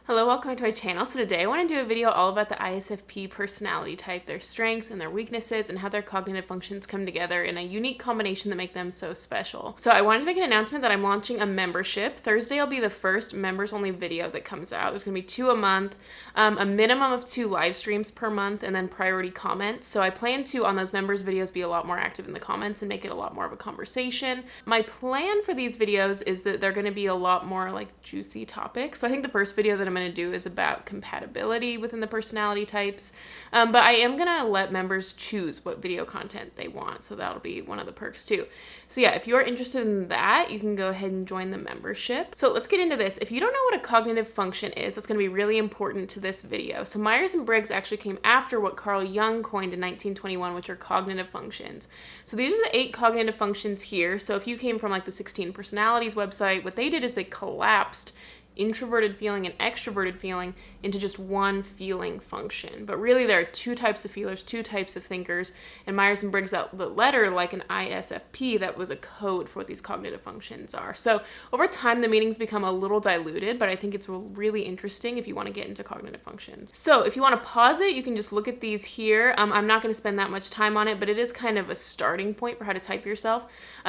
Hello, welcome to my channel. So today I want to do a video all about the ISFP personality type, their strengths and their weaknesses, and how their cognitive functions come together in a unique combination that make them so special. So I wanted to make an announcement that I'm launching a membership. Thursday will be the first members only video that comes out. There's going to be 2 a month, a minimum of 2 live streams per month, and then priority comments. So I plan to, on those members videos, be a lot more active in the comments and make it a lot more of a conversation. My plan for these videos is that they're going to be a lot more like juicy topics. So I think the first video that I'm going to do is about compatibility within the personality types, but I am going to let members choose what video content they want, so that'll be one of the perks too. So yeah, if you're interested in that, you can go ahead and join the membership. So let's get into this. If you don't know what a cognitive function is, that's going to be really important to this video. So Myers Briggs actually came after what Carl Jung coined in 1921, which are cognitive functions. So these are the 8 cognitive functions here. So if you came from like the 16 personalities website, what they did is they collapsed introverted feeling and extroverted feeling into just one feeling function. But really there are 2 types of feelers, 2 types of thinkers, and Myers and Briggs out the letter like an ISFP that was a code for what these cognitive functions are. So over time the meanings become a little diluted, but I think it's really interesting if you want to get into cognitive functions. So if you want to pause it, you can just look at these here. I'm not going to spend that much time on it, but it is kind of a starting point for how to type yourself,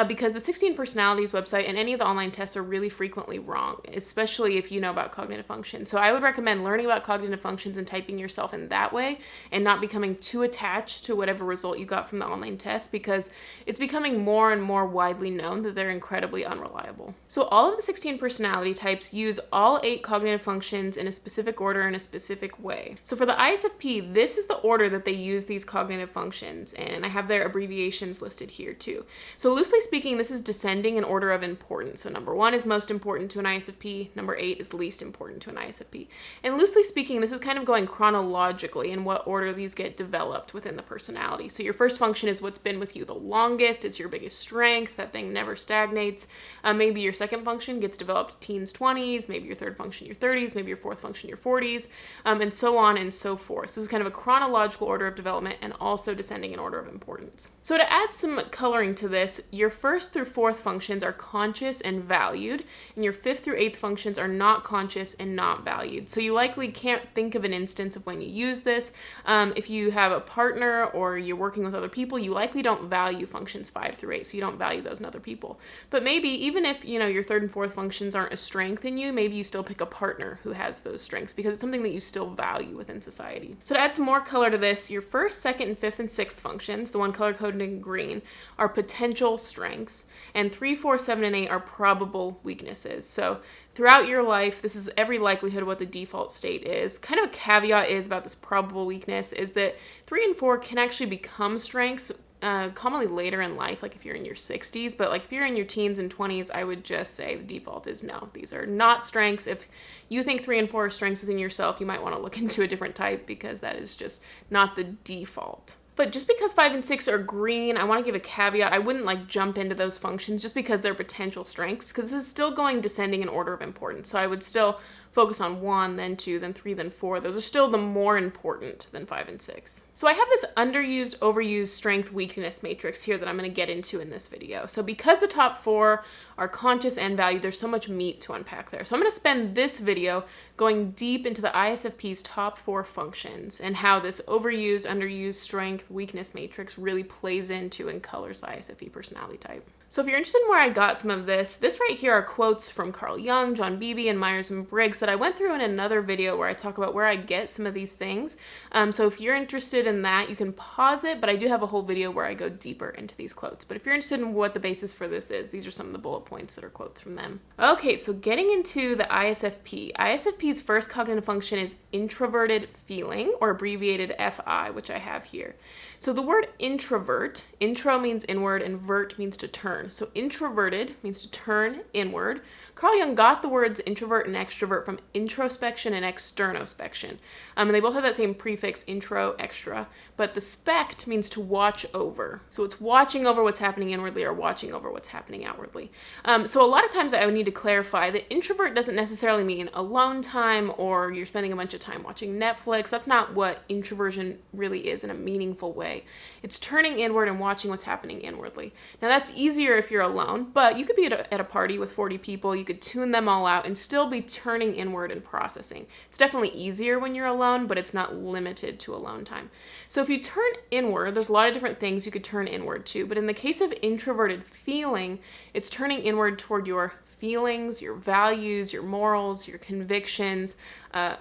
because the 16 personalities website and any of the online tests are really frequently wrong, especially if you know about cognitive functions. So I would recommend learning about cognitive functions and typing yourself in that way and not becoming too attached to whatever result you got from the online test, because it's becoming more and more widely known that they're incredibly unreliable. So all of the 16 personality types use all 8 cognitive functions in a specific order in a specific way. So for the ISFP, this is the order that they use these cognitive functions, and I have their abbreviations listed here too. So loosely speaking, this is descending in order of importance. So number 1 is most important to an ISFP, number 8 is least important to an ISFP. And loosely speaking, this is kind of going chronologically in what order these get developed within the personality. So your first function is what's been with you the longest, it's your biggest strength, that thing never stagnates. Maybe your second function gets developed teens, 20s, maybe your third function your 30s, maybe your fourth function your 40s, and so on and so forth. So it's kind of a chronological order of development and also descending in order of importance. So to add some coloring to this, your first through fourth functions are conscious and valued, and your 5th through 8th functions are not conscious and not valued. So you likely can't think of an instance of when you use this. If you have a partner or you're working with other people, you likely don't value functions 5 through 8, so you don't value those in other people. But maybe even if your 3rd and 4th functions aren't a strength in you, maybe you still pick a partner who has those strengths because it's something that you still value within society. So to add some more color to this, your 1st, 2nd, and 5th and 6th functions, the one color coded in green, are potential strengths, and 3, 4, 7, and 8 are probable weaknesses. So throughout your life, this is every likelihood of what the default state is. Kind of a caveat is about this probable weakness is that 3 and 4 can actually become strengths commonly later in life, like if you're in your 60s, but like if you're in your teens and 20s, I would just say the default is no. These are not strengths. If you think 3 and 4 are strengths within yourself, you might want to look into a different type because that is just not the default. But just because 5 and 6 are green, I want to give a caveat. I wouldn't jump into those functions just because they're potential strengths, because this is still going descending in order of importance. So I would still focus on 1, then 2, then 3, then 4. Those are still the more important than 5 and 6. So I have this underused, overused strength weakness matrix here that I'm going to get into in this video. So because the top 4 are conscious and valued, there's so much meat to unpack there. So I'm going to spend this video going deep into the ISFP's top 4 functions and how this overused, underused strength weakness matrix really plays into and colors the ISFP personality type. So if you're interested in where I got some of this right here are quotes from Carl Jung, John Beebe, and Myers and Briggs that I went through in another video where I talk about where I get some of these things. So if you're interested in that, you can pause it, but I do have a whole video where I go deeper into these quotes. But if you're interested in what the basis for this is, these are some of the bullet points that are quotes from them. Okay, so getting into the ISFP. ISFP's first cognitive function is Introverted Feeling, or abbreviated FI, which I have here. So the word introvert, intro means inward and vert means to turn. So introverted means to turn inward. Carl Jung got the words introvert and extrovert from introspection and externospection. And they both have that same prefix, intro, extra, but the spect means to watch over. So it's watching over what's happening inwardly or watching over what's happening outwardly. So a lot of times I would need to clarify that introvert doesn't necessarily mean alone time or you're spending a bunch of time watching Netflix. That's not what introversion really is in a meaningful way. It's turning inward and watching what's happening inwardly. Now that's easier if you're alone, but you could be at a party with 40 people, you could tune them all out and still be turning inward and processing. It's definitely easier when you're alone, but it's not limited to alone time. So if you turn inward, there's a lot of different things you could turn inward to, but in the case of introverted feeling, it's turning inward toward your feelings, your values, your morals, your convictions,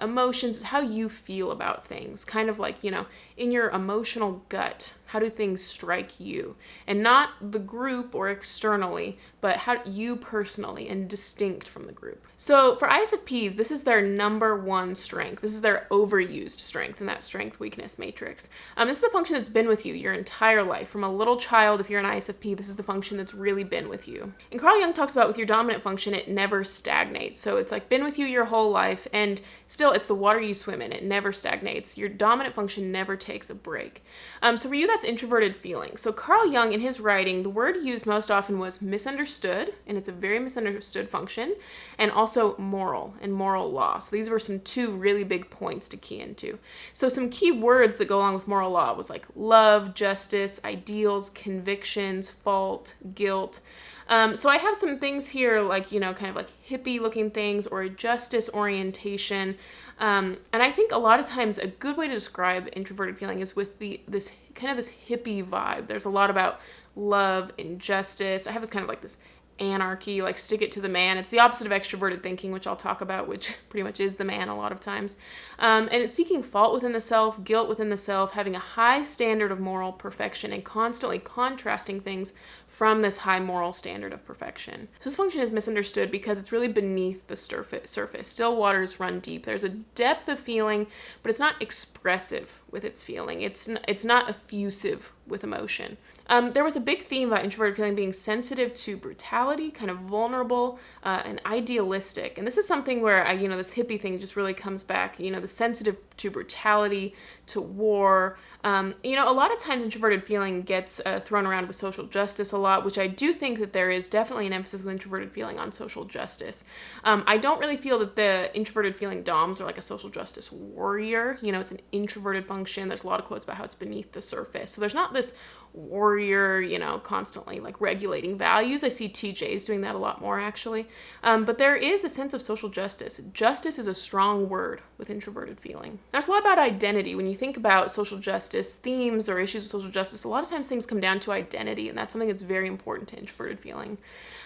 emotions, how you feel about things. Kind of like, in your emotional gut, how do things strike you? And not the group or externally, but how you personally and distinct from the group. So for ISFPs, this is their number one strength. This is their overused strength in that strength-weakness matrix. This is the function that's been with you your entire life. From a little child, if you're an ISFP, this is the function that's really been with you. And Carl Jung talks about with your dominant function, it never stagnates. So it's like been with you your whole life, and still it's the water you swim in. It never stagnates. Your dominant function never takes a break. So for you, that's introverted feeling. So Carl Jung, in his writing, the word used most often was misunderstood, and it's a very misunderstood function, and also moral and moral law. So these were some two really big points to key into. So some key words that go along with moral law was like love, justice, ideals, convictions, fault, guilt. So I have some things here like, kind of like hippie looking things or a justice orientation. And I think a lot of times a good way to describe introverted feeling is with this hippie vibe. There's a lot about love and justice. I have this kind of like this anarchy, like stick it to the man. It's the opposite of extroverted thinking, which I'll talk about, which pretty much is the man a lot of times. And it's seeking fault within the self, guilt within the self, having a high standard of moral perfection and constantly contrasting things from this high moral standard of perfection. So this function is misunderstood because it's really beneath the surface. Still waters run deep. There's a depth of feeling, but it's not expressive with its feeling. It's not effusive with emotion. There was a big theme about introverted feeling being sensitive to brutality, kind of vulnerable, and idealistic. And this is something where this hippie thing just really comes back, the sensitive to brutality, to war. A lot of times introverted feeling gets thrown around with social justice a lot, which I do think that there is definitely an emphasis with introverted feeling on social justice. I don't really feel that the introverted feeling DOMs are like a social justice warrior. It's an introverted function. There's a lot of quotes about how it's beneath the surface. So there's not this warrior, constantly like regulating values. I see TJs doing that a lot more actually. But there is a sense of social justice. Justice is a strong word with introverted feeling. There's a lot about identity. When you think about social justice themes or issues with social justice, a lot of times things come down to identity, and that's something that's very important to introverted feeling.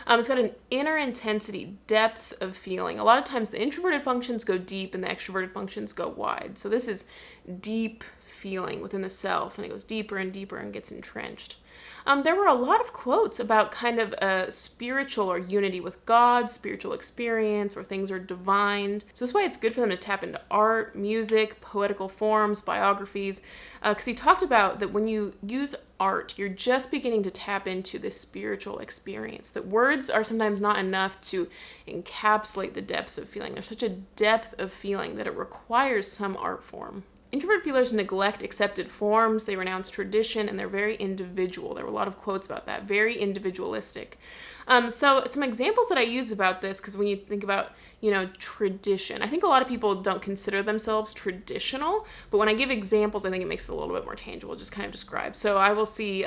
It's got an inner intensity, depths of feeling. A lot of times the introverted functions go deep and the extroverted functions go wide. So this is deep feeling within the self, and it goes deeper and deeper and gets entrenched. There were a lot of quotes about kind of a spiritual or unity with God, spiritual experience, or things are divined. So this is why it's good for them to tap into art, music, poetical forms, biographies, because he talked about that when you use art, you're just beginning to tap into this spiritual experience, that words are sometimes not enough to encapsulate the depths of feeling. There's such a depth of feeling that it requires some art form. Introverted feelers neglect accepted forms, they renounce tradition, and they're very individual. There were a lot of quotes about that, very individualistic. So some examples that I use about this, because when you think about, tradition, I think a lot of people don't consider themselves traditional, but when I give examples, I think it makes it a little bit more tangible, just kind of describe. So I will see,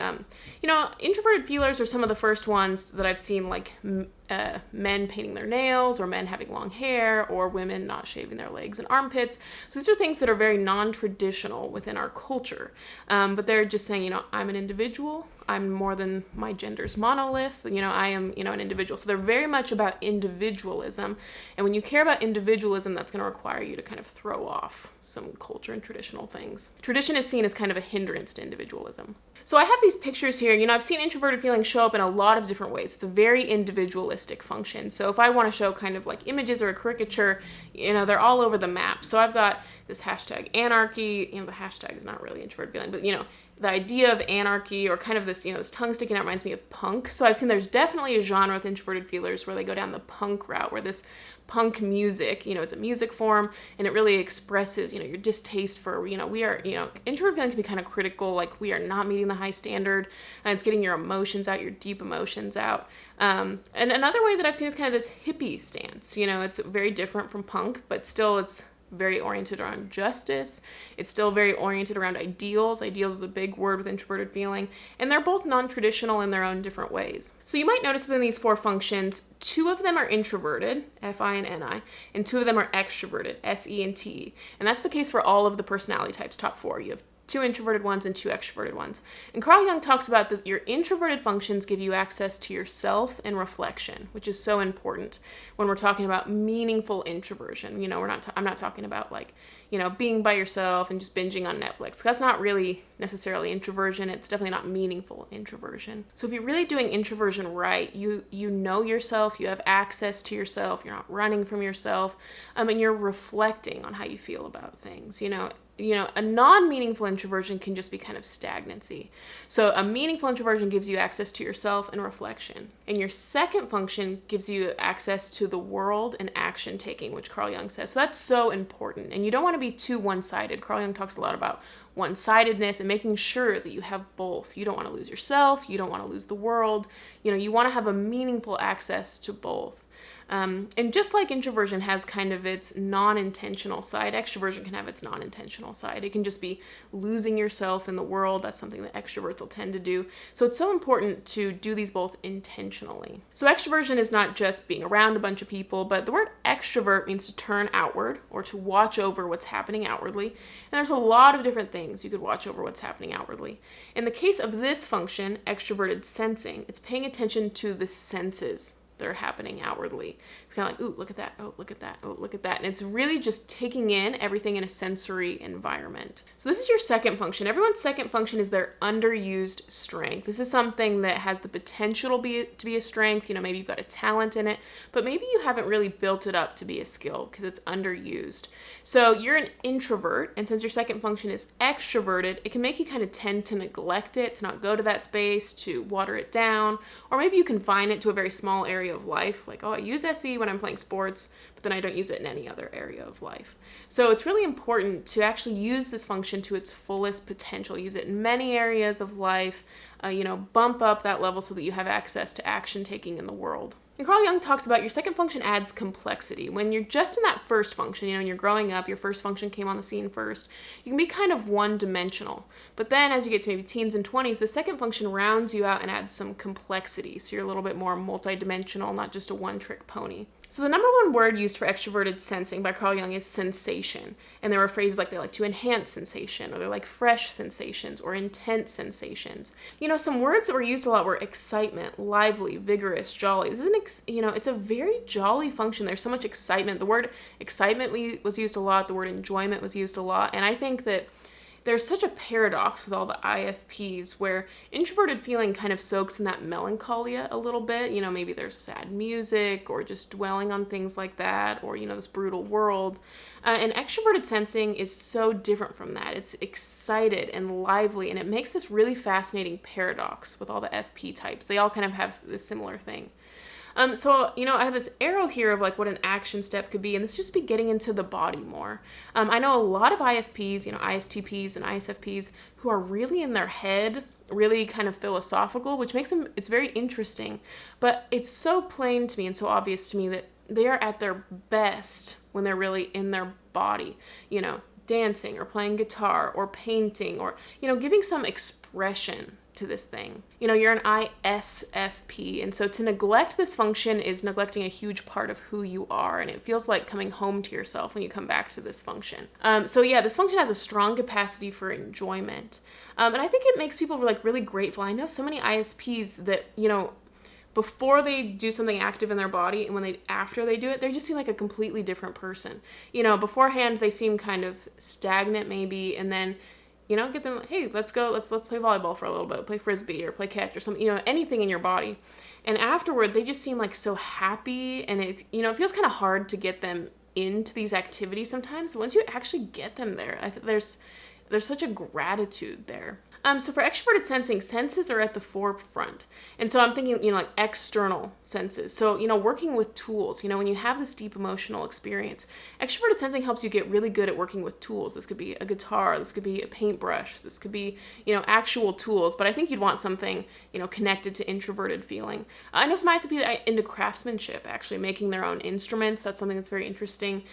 introverted feelers are some of the first ones that I've seen, like men painting their nails, or men having long hair, or women not shaving their legs and armpits. So these are things that are very non-traditional within our culture, but they're just saying, I'm an individual. I'm more than my gender's monolith. I am, an individual. So they're very much about individualism. And when you care about individualism, that's going to require you to kind of throw off some culture and traditional things. Tradition is seen as kind of a hindrance to individualism. So I have these pictures here. I've seen introverted feeling show up in a lot of different ways. It's a very individualistic function. So if I want to show kind of like images or a caricature, they're all over the map. So I've got this hashtag anarchy. The hashtag is not really introverted feeling, but the idea of anarchy, or kind of this, this tongue sticking out, reminds me of punk. So I've seen there's definitely a genre with introverted feelers where they go down the punk route, where this punk music, it's a music form, and it really expresses, your distaste for, introvert feeling can be kind of critical, like we are not meeting the high standard, and it's getting your emotions out, your deep emotions out. And another way that I've seen is kind of this hippie stance. It's very different from punk, but still it's very oriented around justice. It's still very oriented around ideals. Ideals is a big word with introverted feeling, and they're both non-traditional in their own different ways. So you might notice within these 4 functions, 2 of them are introverted, F-I and N-I, and 2 of them are extroverted, S-E and T-E. And that's the case for all of the personality types, top 4. You have 2 introverted ones and 2 extroverted ones. And Carl Jung talks about that your introverted functions give you access to yourself and reflection, which is so important when we're talking about meaningful introversion. I'm not talking about being by yourself and just binging on Netflix. That's not really necessarily introversion. It's definitely not meaningful introversion. So if you're really doing introversion right, you know yourself, you have access to yourself, you're not running from yourself, and you're reflecting on how you feel about things. A non-meaningful introversion can just be kind of stagnancy. So a meaningful introversion gives you access to yourself and reflection. And your second function gives you access to the world and action taking, which Carl Jung says. So that's so important. And you don't want to be too one-sided. Carl Jung talks a lot about one-sidedness and making sure that you have both. You don't want to lose yourself. You don't want to lose the world. You want to have a meaningful access to both. And just like introversion has kind of its non-intentional side, extroversion can have its non-intentional side. It can just be losing yourself in the world. That's something that extroverts will tend to do. So it's so important to do these both intentionally. So extroversion is not just being around a bunch of people, but the word extrovert means to turn outward or to watch over what's happening outwardly. And there's a lot of different things you could watch over what's happening outwardly. In the case of this function, extraverted sensing, it's paying attention to the senses that are happening outwardly. It's kind of like, ooh, look at that. Oh, look at that. Oh, look at that. And it's really just taking in everything in a sensory environment. So this is your second function. Everyone's second function is their underused strength. This is something that has the potential to be a strength. Maybe you've got a talent in it, but maybe you haven't really built it up to be a skill because it's underused. So you're an introvert, and since your second function is extroverted, it can make you kind of tend to neglect it, to not go to that space, to water it down, or maybe you confine it to a very small area of life, like, oh, I use SE when I'm playing sports, but then I don't use it in any other area of life. So it's really important to actually use this function to its fullest potential. Use it in many areas of life, bump up that level so that you have access to action taking in the world. And Carl Jung talks about your second function adds complexity. When you're just in that first function, when you're growing up, your first function came on the scene first, you can be kind of one-dimensional. But then as you get to maybe teens and 20s, the second function rounds you out and adds some complexity. So you're a little bit more multi-dimensional, not just a one-trick pony. So the number 1 word used for extroverted sensing by Carl Jung is sensation. And there are phrases like they like to enhance sensation, or they're like fresh sensations, or intense sensations. Some words that were used a lot were excitement, lively, vigorous, jolly. This is it's a very jolly function. There's so much excitement. The word excitement was used a lot. The word enjoyment was used a lot. And I think that there's such a paradox with all the IFPs where introverted feeling kind of soaks in that melancholia a little bit. Maybe there's sad music or just dwelling on things like that, or, this brutal world. And extroverted sensing is so different from that. It's excited and lively, and it makes this really fascinating paradox with all the FP types. They all kind of have this similar thing. So, I have this arrow here of what an action step could be, and this just be getting into the body more. I know a lot of IFPs, ISTPs and ISFPs who are really in their head, really kind of philosophical, which makes them, it's very interesting, but it's so plain to me and so obvious to me that they are at their best when they're really in their body, dancing or playing guitar or painting or, giving some expression to this thing. You're an ISFP, and so to neglect this function is neglecting a huge part of who you are, and it feels like coming home to yourself when you come back to this function. This function has a strong capacity for enjoyment, and I think it makes people really grateful. I know so many ISPs that, before they do something active in their body and after they do it, they just seem like a completely different person. Beforehand they seem kind of stagnant maybe, and then get them, hey, let's go, let's play volleyball for a little bit, play frisbee or play catch or something, anything in your body. And afterward, they just seem so happy, and it feels kind of hard to get them into these activities sometimes. Once you actually get them there, there's such a gratitude there. So for extroverted sensing, senses are at the forefront. And so I'm thinking, like external senses. So, working with tools, when you have this deep emotional experience, extroverted sensing helps you get really good at working with tools. This could be a guitar, this could be a paintbrush, this could be, actual tools, but I think you'd want something, connected to introverted feeling. I know some ISFPs are into craftsmanship, actually making their own instruments. That's something that's very interesting.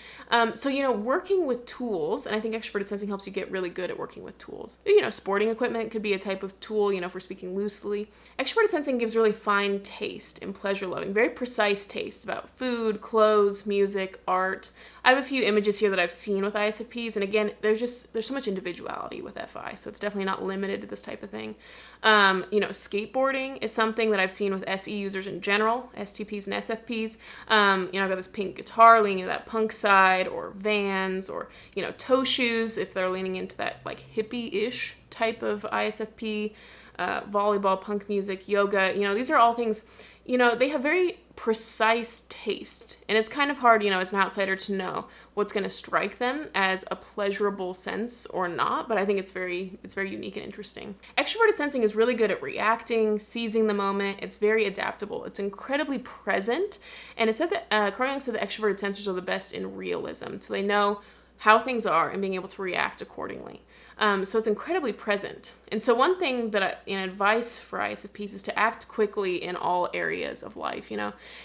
So, working with tools, and I think extroverted sensing helps you get really good at working with tools. Sporting equipment could be a type of tool, if we're speaking loosely. Extroverted sensing gives really fine taste and pleasure loving, very precise taste about food, clothes, music, art. I have a few images here that I've seen with ISFPs, and again, there's so much individuality with FI, so it's definitely not limited to this type of thing. Skateboarding is something that I've seen with SE users in general, STPs and SFPs. I've got this pink guitar leaning to that punk side, or Vans, or, toe shoes if they're leaning into that like hippie-ish type of ISFP, volleyball, punk music, yoga. These are all things, they have very precise taste, and it's kind of hard, as an outsider to know what's going to strike them as a pleasurable sense or not, but I think it's very unique and interesting. Extroverted sensing is really good at reacting, seizing the moment. It's very adaptable. It's incredibly present, and it said that Carl Jung said that extroverted sensors are the best in realism, so they know how things are and being able to react accordingly. So it's incredibly present. And so one thing that advice for ISFPs is to act quickly in all areas of life.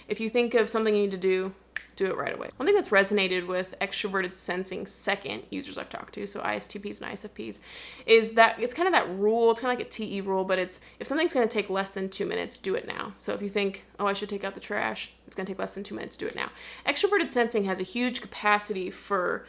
If you think of something you need to do it right away. One thing that's resonated with extroverted sensing second users I've talked to, so ISTPs and ISFPs, is that it's kind of that rule. It's kind of like a TE rule, but it's if something's going to take less than 2 minutes, do it now. So if you think, I should take out the trash, it's going to take less than 2 minutes, do it now. Extroverted sensing has a huge capacity for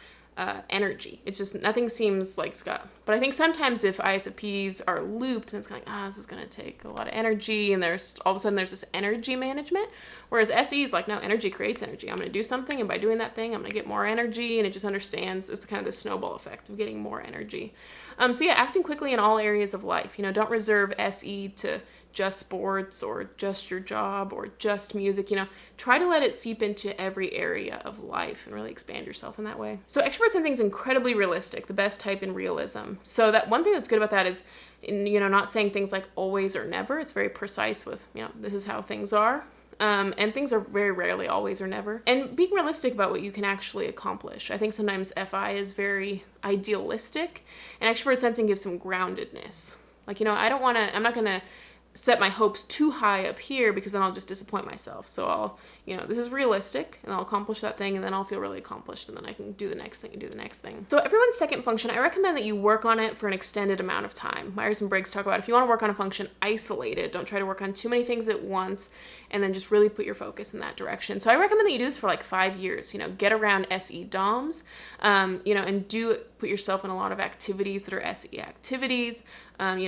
energy. It's just nothing seems like it's got. But I think sometimes if ISFPs are looped, and it's kind of like, this is going to take a lot of energy, and there's all of a sudden there's this energy management. Whereas SE is like, no, energy creates energy. I'm going to do something, and by doing that thing, I'm going to get more energy, and it just understands this kind of the snowball effect of getting more energy. So yeah, acting quickly in all areas of life. Don't reserve SE to just sports or just your job or just music. Try to let it seep into every area of life and really expand yourself in that way. So extrovert sensing is incredibly realistic, the best type in realism. So that one thing that's good about that is, not saying things like always or never. It's very precise with, this is how things are. And things are very rarely always or never. And being realistic about what you can actually accomplish. I think sometimes FI is very idealistic, and extrovert sensing gives some groundedness. Like, I'm not going to set my hopes too high up here because then I'll just disappoint myself. So I'll, this is realistic, and I'll accomplish that thing, and then I'll feel really accomplished, and then I can do the next thing and do the next thing. So everyone's second function, I recommend that you work on it for an extended amount of time. Myers and Briggs talk about if you want to work on a function, isolate it. Don't try to work on too many things at once, and then just really put your focus in that direction. So I recommend that you do this for like 5 years. Get around SE DOMs, and put yourself in a lot of activities that are SE activities.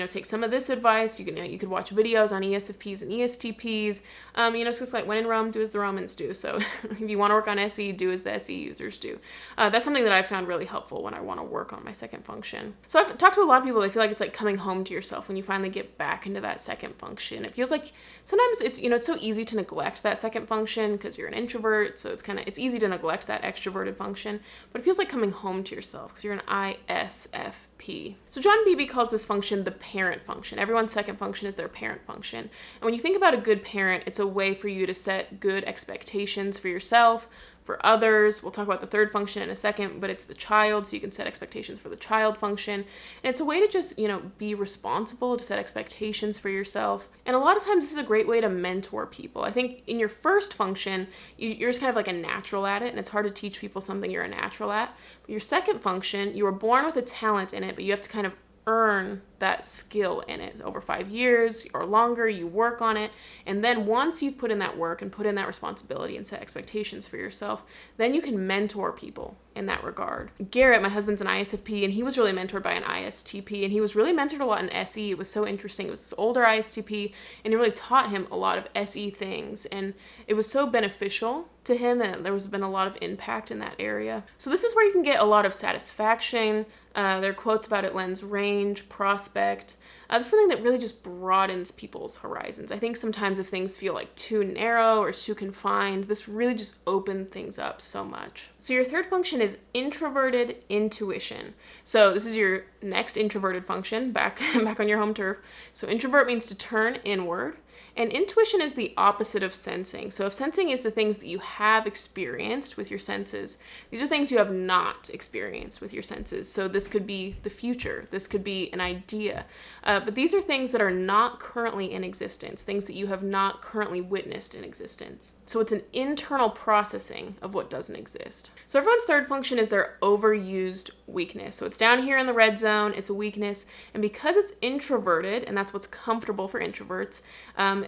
Take some of this advice. You could watch videos on ESFPs and ESTPs. It's just like when in Rome, do as the Romans do. So if you want to work on SE, do as the SE users do. That's something that I found really helpful when I want to work on my second function. So I've talked to a lot of people. They feel like it's like coming home to yourself when you finally get back into that second function. It feels like sometimes it's so easy to neglect that second function because you're an introvert. So it's easy to neglect that extroverted function, but it feels like coming home to yourself because you're an ISFP. So John Beebe calls this function the parent function. Everyone's second function is their parent function. And when you think about a good parent, it's a way for you to set good expectations for yourself, for others. We'll talk about the third function in a second, but it's the child, so you can set expectations for the child function. And it's a way to just, be responsible, to set expectations for yourself. And a lot of times this is a great way to mentor people. I think in your first function, you're just kind of like a natural at it, and it's hard to teach people something you're a natural at. But your second function, you were born with a talent in it, but you have to kind of earn that skill in it. Over 5 years or longer, you work on it. And then once you've put in that work and put in that responsibility and set expectations for yourself, then you can mentor people in that regard. Garrett, my husband's an ISFP, and he was really mentored by an ISTP, and he was really mentored a lot in SE. It was so interesting. It was this older ISTP, and he really taught him a lot of SE things, and it was so beneficial to him, and there has been a lot of impact in that area. So this is where you can get a lot of satisfaction. There are quotes about it: lends range, prospect. This is something that really just broadens people's horizons. I think sometimes if things feel like too narrow or too confined, this really just opens things up so much. So your third function is Introverted Intuition. So this is your next introverted function, back on your home turf. So introvert means to turn inward. And intuition is the opposite of sensing. So if sensing is the things that you have experienced with your senses, these are things you have not experienced with your senses. So this could be the future. This could be an idea. But these are things that are not currently in existence, things that you have not currently witnessed in existence. So it's an internal processing of what doesn't exist. So everyone's third function is their overused weakness. So it's down here in the red zone. It's a weakness. And because it's introverted, and that's what's comfortable for introverts,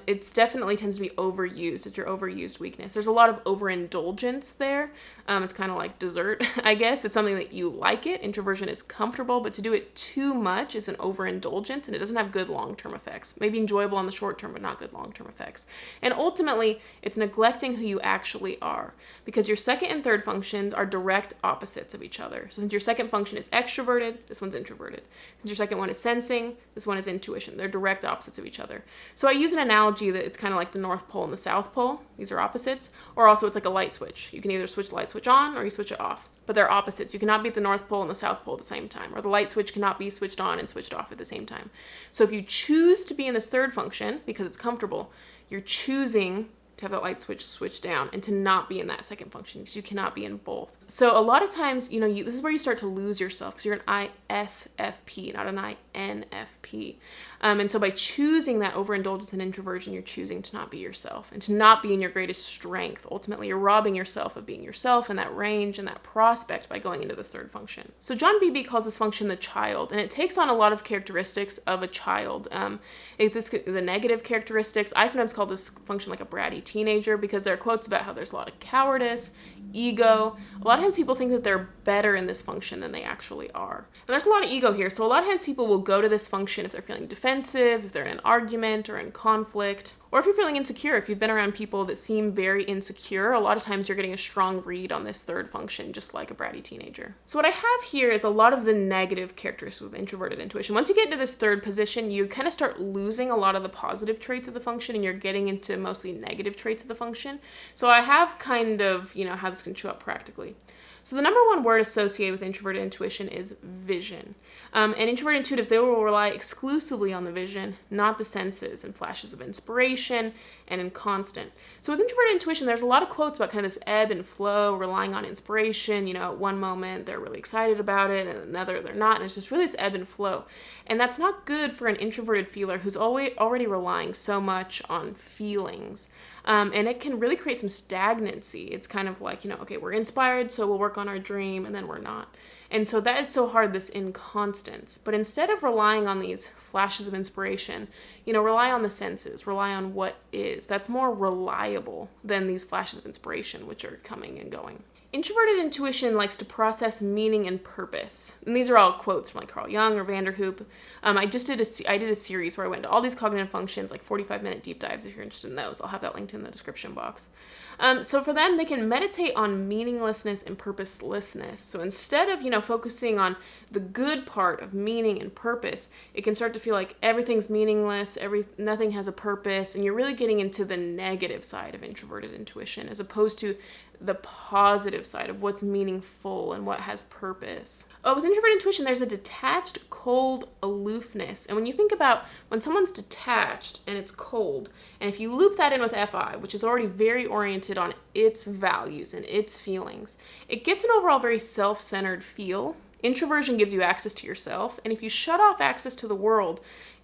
it's definitely tends to be overused. It's your overused weakness. There's a lot of overindulgence there. It's kind of like dessert, I guess. It's something that you like it. Introversion is comfortable, but to do it too much is an overindulgence, and it doesn't have good long-term effects. Maybe enjoyable on the short term, but not good long-term effects. And ultimately, it's neglecting who you actually are, because your second and third functions are direct opposites of each other. So since your second function is extroverted, this one's introverted. Since your second one is sensing, this one is intuition. They're direct opposites of each other. So I use an analogy that it's kind of like the North Pole and the South Pole. These are opposites. Or also it's like a light switch. You can either switch the light switch on or you switch it off. But they're opposites. You cannot be at the North Pole and the South Pole at the same time. Or the light switch cannot be switched on and switched off at the same time. So if you choose to be in this third function because it's comfortable, you're choosing to have that light switch switch down and to not be in that second function, because you cannot be in both. So a lot of times, this is where you start to lose yourself, because you're an ISFP, not an INFP. And so by choosing that overindulgence and introversion, you're choosing to not be yourself and to not be in your greatest strength. Ultimately, you're robbing yourself of being yourself and that range and that prospect by going into this third function. So John Beebe calls this function the child, and it takes on a lot of characteristics of a child. The negative characteristics, I sometimes call this function like a bratty teenager, because there are quotes about how there's a lot of cowardice, ego. A lot of times people think that they're better in this function than they actually are. And there's a lot of ego here. So a lot of times people will go to this function if they're feeling defensive, if they're in an argument or in conflict, or if you're feeling insecure. If you've been around people that seem very insecure, a lot of times you're getting a strong read on this third function, just like a bratty teenager. So what I have here is a lot of the negative characteristics of introverted intuition. Once you get into this third position, you kind of start losing a lot of the positive traits of the function, and you're getting into mostly negative traits of the function. So I have kind of, how this can show up practically. So the number one word associated with introverted intuition is vision. And introverted intuitives, they will rely exclusively on the vision, not the senses and flashes of inspiration and in constant. So with introverted intuition, there's a lot of quotes about kind of this ebb and flow, relying on inspiration. At one moment they're really excited about it, and another they're not, and it's just really this ebb and flow. And that's not good for an introverted feeler who's already relying so much on feelings. And it can really create some stagnancy. It's kind of like, okay, we're inspired, so we'll work on our dream, and then we're not. And so that is so hard, this inconstance. But instead of relying on these flashes of inspiration, rely on the senses, rely on what is. That's more reliable than these flashes of inspiration, which are coming and going. Introverted intuition likes to process meaning and purpose. And these are all quotes from like Carl Jung or Vanderhoop. I did a series where I went to all these cognitive functions, like 45-minute deep dives. If you're interested in those, I'll have that linked in the description box. So for them, they can meditate on meaninglessness and purposelessness. So instead of, focusing on the good part of meaning and purpose, it can start to feel like everything's meaningless, nothing has a purpose, and you're really getting into the negative side of introverted intuition, as opposed to the positive side of what's meaningful and what has purpose. With introverted intuition, there's a detached, cold aloofness. And when you think about when someone's detached and it's cold, and if you loop that in with FI, which is already very oriented on its values and its feelings, it gets an overall very self-centered feel. Introversion gives you access to yourself, and if you shut off access to the world,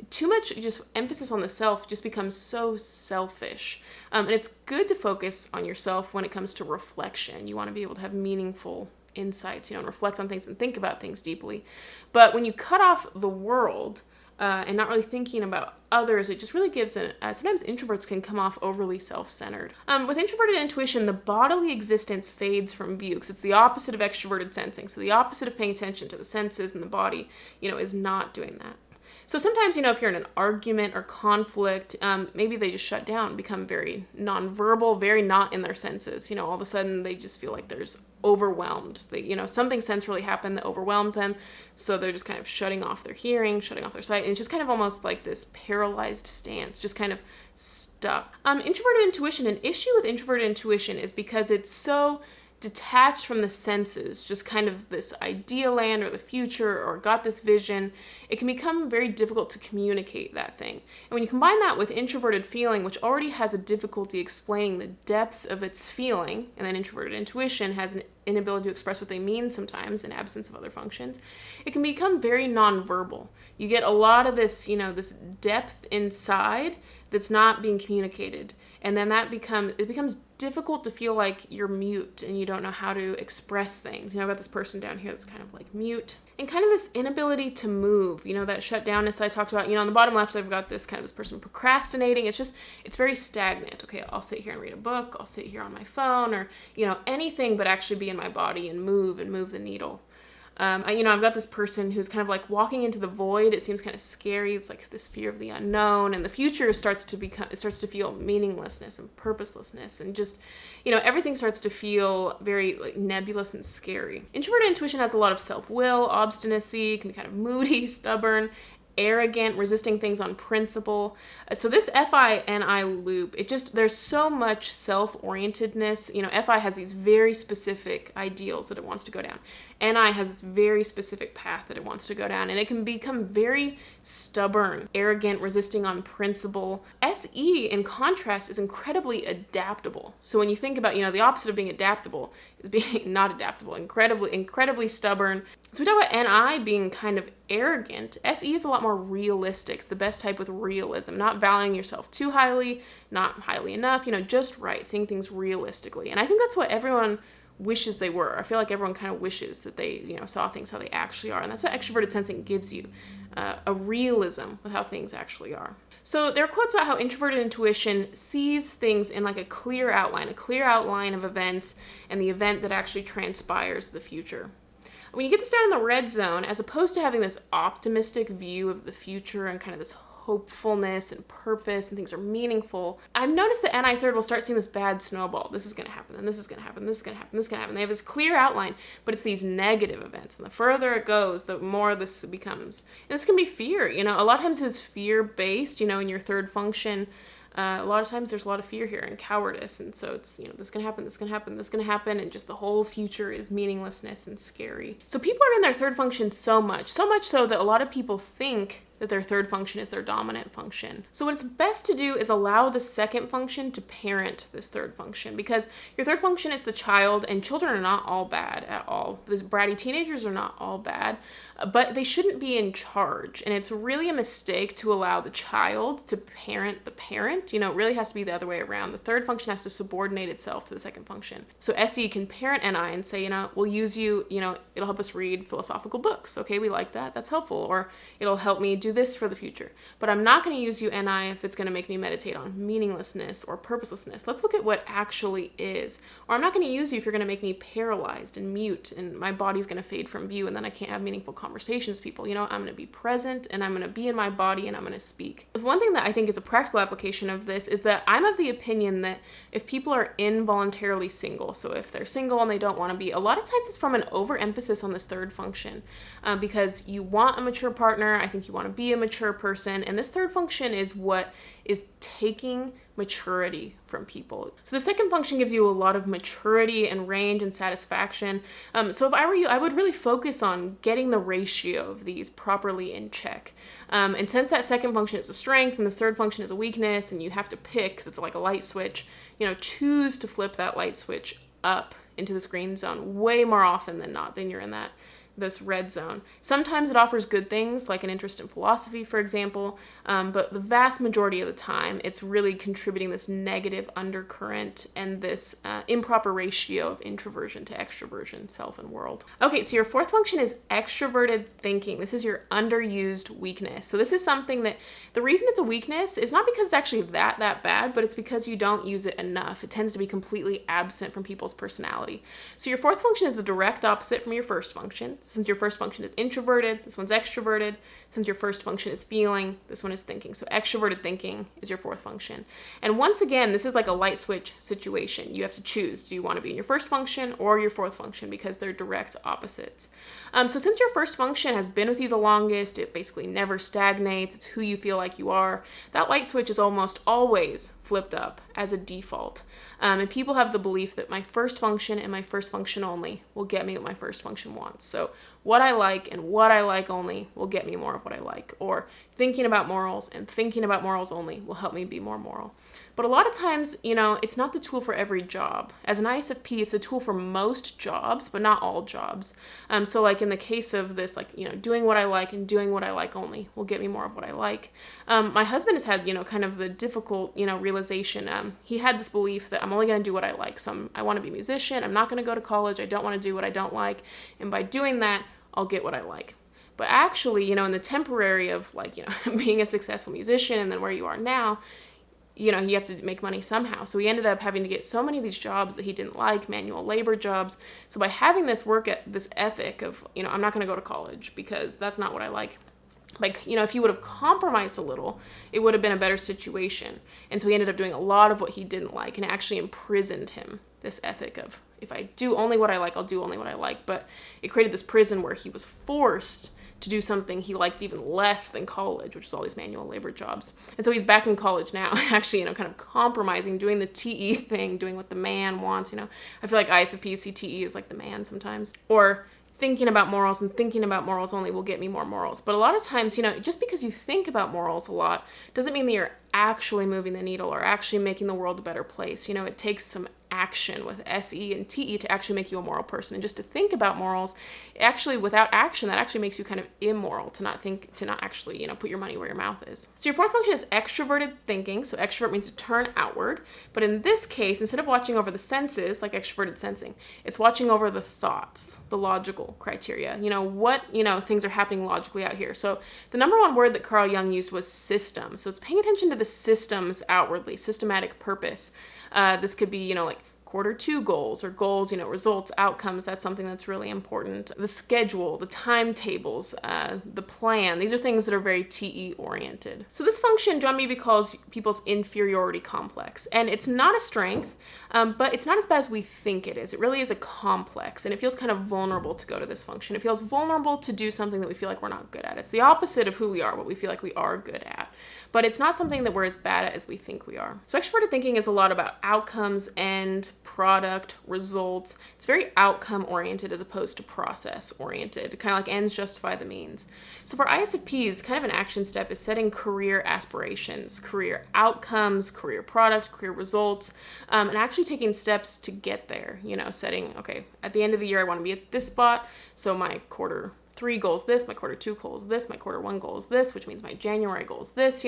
too much just emphasis on the self just becomes so selfish. And it's good to focus on yourself when it comes to reflection. You want to be able to have meaningful insights, and reflect on things and think about things deeply. But when you cut off the world and not really thinking about others, it just really gives sometimes introverts can come off overly self-centered. With introverted intuition, the bodily existence fades from view, because it's the opposite of extroverted sensing. So the opposite of paying attention to the senses and the body, is not doing that. So sometimes, if you're in an argument or conflict, maybe they just shut down, become very nonverbal, very not in their senses. All of a sudden they just feel like there's overwhelmed. Something sensorily happened that overwhelmed them. So they're just kind of shutting off their hearing, shutting off their sight. And it's just kind of almost like this paralyzed stance, just kind of stuck. Introverted intuition, an issue with introverted intuition is because it's so detached from the senses, just kind of this idea land or the future or got this vision, it can become very difficult to communicate that thing. And when you combine that with introverted feeling, which already has a difficulty explaining the depths of its feeling, and then introverted intuition has an inability to express what they mean sometimes in absence of other functions, it can become very nonverbal. You get a lot of this, this depth inside that's not being communicated. And then it becomes difficult to feel like you're mute and you don't know how to express things. I've got this person down here that's kind of like mute. And kind of this inability to move, that shutdownness that I talked about. On the bottom left, I've got this person procrastinating. It's very stagnant. Okay, I'll sit here and read a book. I'll sit here on my phone or, anything but actually be in my body and move the needle. I've got this person who's kind of like walking into the void. It seems kind of scary. It's like this fear of the unknown, and the future starts to feel meaninglessness and purposelessness, and just, everything starts to feel very like nebulous and scary. Introverted intuition has a lot of self-will, obstinacy, can be kind of moody, stubborn, arrogant, resisting things on principle. So this FI-NI loop, there's so much self-orientedness. FI has these very specific ideals that it wants to go down. NI has this very specific path that it wants to go down, and it can become very stubborn, arrogant, resisting on principle. SE, in contrast, is incredibly adaptable. So when you think about, the opposite of being adaptable is being not adaptable, incredibly stubborn. So we talk about NI being kind of arrogant. SE is a lot more realistic. It's the best type with realism, not valuing yourself too highly, not highly enough, just right, seeing things realistically. And I think that's what everyone wishes they were. I feel like everyone kind of wishes that they, saw things how they actually are. And that's what extroverted sensing gives you, a realism with how things actually are. So there are quotes about how introverted intuition sees things in like a clear outline of events and the event that actually transpires the future. When you get this down in the red zone, as opposed to having this optimistic view of the future and kind of this hopefulness and purpose and things are meaningful, I've noticed that NI third will start seeing this bad snowball. This is going to happen, and this is going to happen, this is going to happen, this is going to happen. They have this clear outline, but it's these negative events. And the further it goes, the more this becomes. And this can be fear. A lot of times it's fear-based, in your third function. A lot of times there's a lot of fear here and cowardice. And so it's, this can happen, this can happen, this can happen. And just the whole future is meaninglessness and scary. So people are in their third function so much so that a lot of people think that their third function is their dominant function. So what it's best to do is allow the second function to parent this third function, because your third function is the child, and children are not all bad at all. The bratty teenagers are not all bad, but they shouldn't be in charge. And it's really a mistake to allow the child to parent the parent. It really has to be the other way around. The third function has to subordinate itself to the second function. So SE can parent NI and say, we'll use you, it'll help us read philosophical books. Okay, we like that. That's helpful. Or it'll help me do this for the future. But I'm not going to use you NI if it's going to make me meditate on meaninglessness or purposelessness. Let's look at what actually is. Or I'm not going to use you if you're going to make me paralyzed and mute and my body's going to fade from view and then I can't have meaningful conversations with people. I'm going to be present and I'm going to be in my body and I'm going to speak. One thing that I think is a practical application of this is that I'm of the opinion that if people are involuntarily single, so if they're single and they don't want to be, a lot of times it's from an overemphasis on this third function, because you want a mature partner. I think you want to be a mature person, and this third function is what is taking maturity from people. So the second function gives you a lot of maturity and range and satisfaction. So if I were you, I would really focus on getting the ratio of these properly in check. And since that second function is a strength and the third function is a weakness, and you have to pick, because it's like a light switch, choose to flip that light switch up into this green zone way more often than not, then you're in this red zone. Sometimes it offers good things, like an interest in philosophy, for example, but the vast majority of the time, it's really contributing this negative undercurrent and this improper ratio of introversion to extroversion, self and world. Okay, so your fourth function is extraverted thinking. This is your underused weakness. So this is something that the reason it's a weakness is not because it's actually that bad, but it's because you don't use it enough. It tends to be completely absent from people's personality. So your fourth function is the direct opposite from your first function. Since your first function is introverted, this one's extroverted. Since your first function is feeling, this one is thinking. So extroverted thinking is your fourth function. And once again, this is like a light switch situation. You have to choose. Do you want to be in your first function or your fourth function, because they're direct opposites. So since your first function has been with you the longest, it basically never stagnates, it's who you feel like you are, that light switch is almost always flipped up as a default. And people have the belief that my first function and my first function only will get me what my first function wants. So what I like and what I like only will get me more of what I like. Or thinking about morals and thinking about morals only will help me be more moral. But a lot of times, it's not the tool for every job. As an ISFP, it's a tool for most jobs, but not all jobs. So like in the case of this, doing what I like and doing what I like only will get me more of what I like. My husband has had, kind of the difficult, realization. He had this belief that I'm only going to do what I like. So I want to be a musician. I'm not going to go to college. I don't want to do what I don't like. And by doing that, I'll get what I like. But actually, in the temporary of being a successful musician and then where you are now, you have to make money somehow. So he ended up having to get so many of these jobs that he didn't like, manual labor jobs. So by having this this ethic of, I'm not going to go to college because that's not what I like. If he would have compromised a little, it would have been a better situation. And so he ended up doing a lot of what he didn't like, and it actually imprisoned him, this ethic of, if I do only what I like, I'll do only what I like. But it created this prison where he was forced to do something he liked even less than college, which is all these manual labor jobs. And so he's back in college now, actually, kind of compromising, doing the TE thing, doing what the man wants, I feel like ISFPs see TE as like the man sometimes. Or thinking about morals and thinking about morals only will get me more morals. But a lot of times, just because you think about morals a lot doesn't mean that you're actually moving the needle or actually making the world a better place. It takes some action with SE and TE to actually make you a moral person. And just to think about morals, actually without action, that actually makes you kind of immoral to not actually, put your money where your mouth is. So your fourth function is extroverted thinking. So extrovert means to turn outward. But in this case, instead of watching over the senses, like extroverted sensing, it's watching over the thoughts, the logical criteria. What things are happening logically out here. So the number one word that Carl Jung used was system. So it's paying attention to the systems outwardly, systematic purpose. This could be, like quarter two goals or goals, results, outcomes. That's something that's really important. The schedule, the timetables, the plan. These are things that are very TE oriented. So this function, John Beebe calls people's inferiority complex. And it's not a strength, but it's not as bad as we think it is. It really is a complex, and it feels kind of vulnerable to go to this function. It feels vulnerable to do something that we feel like we're not good at. It's the opposite of who we are, what we feel like we are good at. But it's not something that we're as bad at as we think we are. So extroverted thinking is a lot about outcomes, end, product, results. It's very outcome oriented as opposed to process oriented, kind of like ends justify the means. So for ISFPs, kind of an action step is setting career aspirations, career outcomes, career product, career results, and actually taking steps to get there. Setting, okay, at the end of the year, I want to be at this spot. So my quarter 3 goal is this, my quarter 2 goal is this, my quarter 1 goal is this, which means my January goal is this,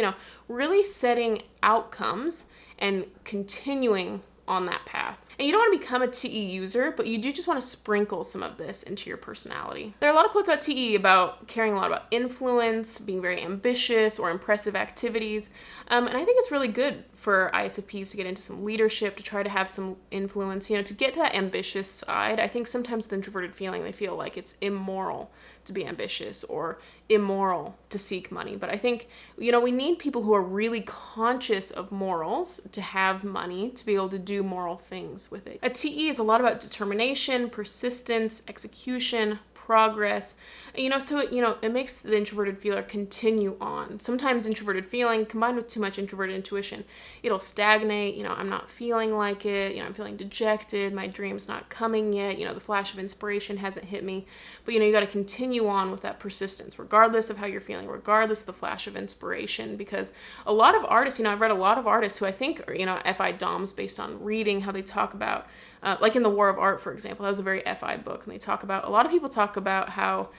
really setting outcomes and continuing on that path. And you don't want to become a TE user, but you do just want to sprinkle some of this into your personality. There are a lot of quotes about TE about caring a lot about influence, being very ambitious or impressive activities. And I think it's really good for ISFPs to get into some leadership, to try to have some influence, to get to that ambitious side. I think sometimes with introverted feeling, they feel like it's immoral to be ambitious or immoral to seek money. But I think, we need people who are really conscious of morals to have money, to be able to do moral things with it. A TE is a lot about determination, persistence, execution, progress, so it makes the introverted feeler continue on. Sometimes introverted feeling combined with too much introverted intuition, it'll stagnate. I'm not feeling like it. I'm feeling dejected. My dream's not coming yet. The flash of inspiration hasn't hit me. But you got to continue on with that persistence, regardless of how you're feeling, regardless of the flash of inspiration. Because a lot of artists, I've read a lot of artists who I think are, FI DOMs based on reading how they talk about. Like in The War of Art, for example, that was a very FI book, and a lot of people talk about how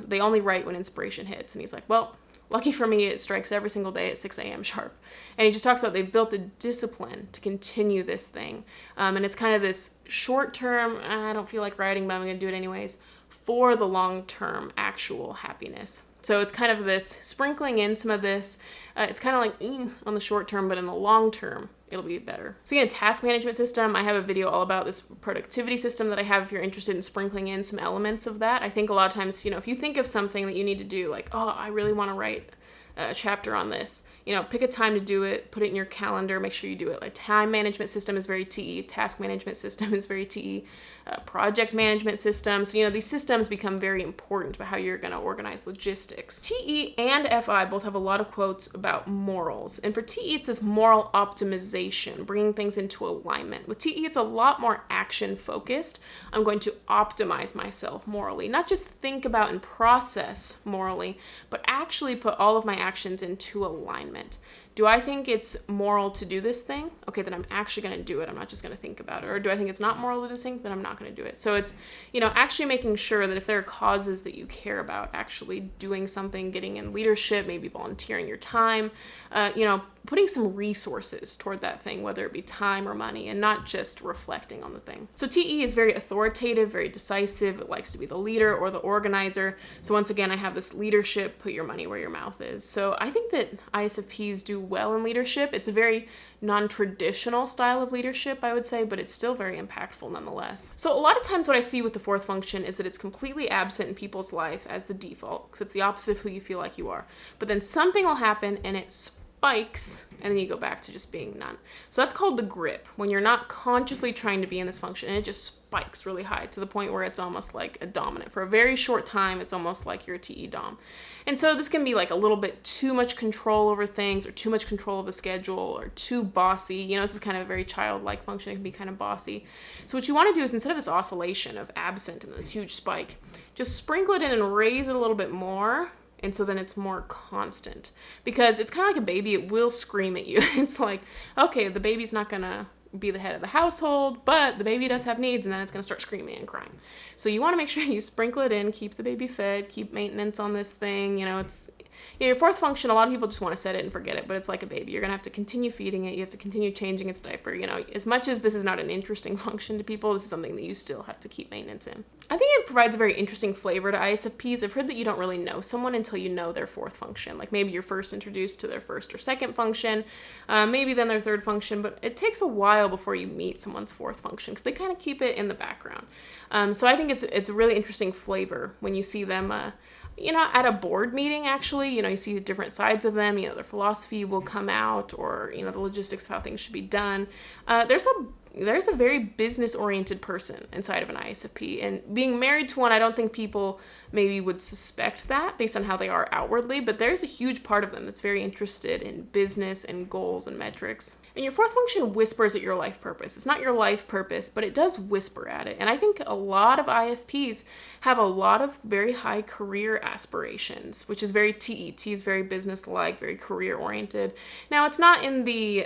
they only write when inspiration hits. And he's like, well, lucky for me, it strikes every single day at 6 a.m. sharp. And he just talks about they've built the discipline to continue this thing. And it's kind of this short term, I don't feel like writing, but I'm going to do it anyways, for the long-term actual happiness. So it's kind of this sprinkling in some of this. It's kind of like on the short term, but in the long term, it'll be better. So again, task management system. I have a video all about this productivity system that I have if you're interested in sprinkling in some elements of that. I think a lot of times, if you think of something that you need to do, like, oh, I really want to write a chapter on this, pick a time to do it, put it in your calendar, make sure you do it. Like time management system is very TE, task management system is very TE, project management systems. These systems become very important about how you're going to organize logistics. TE and FI both have a lot of quotes about morals. And for TE, it's this moral optimization, bringing things into alignment. With TE, it's a lot more action focused. I'm going to optimize myself morally, not just think about and process morally, but actually put all of my actions into alignment. Do I think it's moral to do this thing? Okay, then I'm actually going to do it. I'm not just going to think about it. Or do I think it's not moral to do this thing? Then I'm not going to do it. So it's, actually making sure that if there are causes that you care about, actually doing something, getting in leadership, maybe volunteering your time, putting some resources toward that thing, whether it be time or money, and not just reflecting on the thing. So TE is very authoritative, very decisive. It likes to be the leader or the organizer. So once again, I have this leadership, put your money where your mouth is. So I think that ISFPs do well in leadership. It's a very non-traditional style of leadership, I would say, but it's still very impactful nonetheless. So a lot of times what I see with the fourth function is that it's completely absent in people's life as the default, because it's the opposite of who you feel like you are. But then something will happen and it spikes, and then you go back to just being none. So that's called the grip, when you're not consciously trying to be in this function and it just spikes really high to the point where it's almost like a dominant. For a very short time, it's almost like you're a TE dom. And so this can be like a little bit too much control over things, or too much control of the schedule, or too bossy. This is kind of a very childlike function. It can be kind of bossy. So what you want to do is, instead of this oscillation of absent and this huge spike, just sprinkle it in and raise it a little bit more. And so then it's more constant, because it's kind of like a baby. It will scream at you. It's like, okay, the baby's not going to be the head of the household, but the baby does have needs, and then it's going to start screaming and crying. So you want to make sure you sprinkle it in, keep the baby fed, keep maintenance on this thing. It's your fourth function. A lot of people just want to set it and forget it, but it's like a baby. You're going to have to continue feeding it. You have to continue changing its diaper. As much as this is not an interesting function to people, this is something that you still have to keep maintenance in. I think it provides a very interesting flavor to ISFPs. I've heard that you don't really know someone until you know their fourth function. Like maybe you're first introduced to their first or second function, maybe then their third function, but it takes a while before you meet someone's fourth function, because they kind of keep it in the background. So I think it's a really interesting flavor when you see them at a board meeting, actually. You see the different sides of them. Their philosophy will come out, or, the logistics of how things should be done. There's a very business-oriented person inside of an ISFP, and being married to one, I don't think people maybe would suspect that based on how they are outwardly, but there's a huge part of them that's very interested in business and goals and metrics. And your fourth function whispers at your life purpose. It's not your life purpose, but it does whisper at it. And I think a lot of IFPs have a lot of very high career aspirations, which is very TE. T is very business-like, very career-oriented. Now, it's not in the,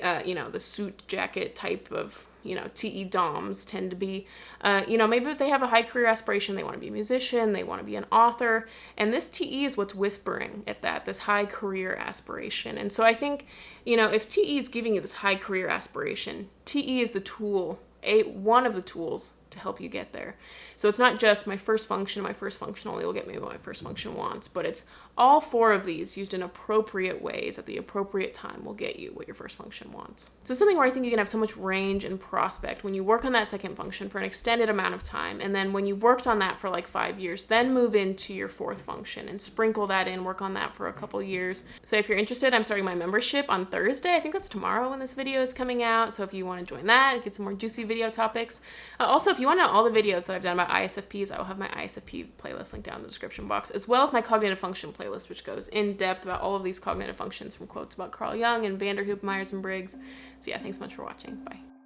the suit jacket type of, TE doms tend to be, maybe they have a high career aspiration. They want to be a musician. They want to be an author. And this TE is what's whispering at that, this high career aspiration. And so I think, if TE is giving you this high career aspiration, TE is the tool, one of the tools to help you get there. So it's not just my first function only will get me what my first function wants, but it's all four of these used in appropriate ways at the appropriate time will get you what your first function wants. So it's something where I think you can have so much range and prospect when you work on that second function for an extended amount of time, and then when you've worked on that for like 5 years, then move into your fourth function and sprinkle that in, work on that for a couple years. So if you're interested, I'm starting my membership on Thursday. I think that's tomorrow when this video is coming out. So if you want to join that, get some more juicy video topics. Also, if you want to know all the videos that I've done about ISFPs, I will have my ISFP playlist linked down in the description box, as well as my cognitive function playlist, which goes in depth about all of these cognitive functions from quotes about Carl Jung and Vanderhoop, Myers and Briggs. So yeah, thanks so much for watching. Bye.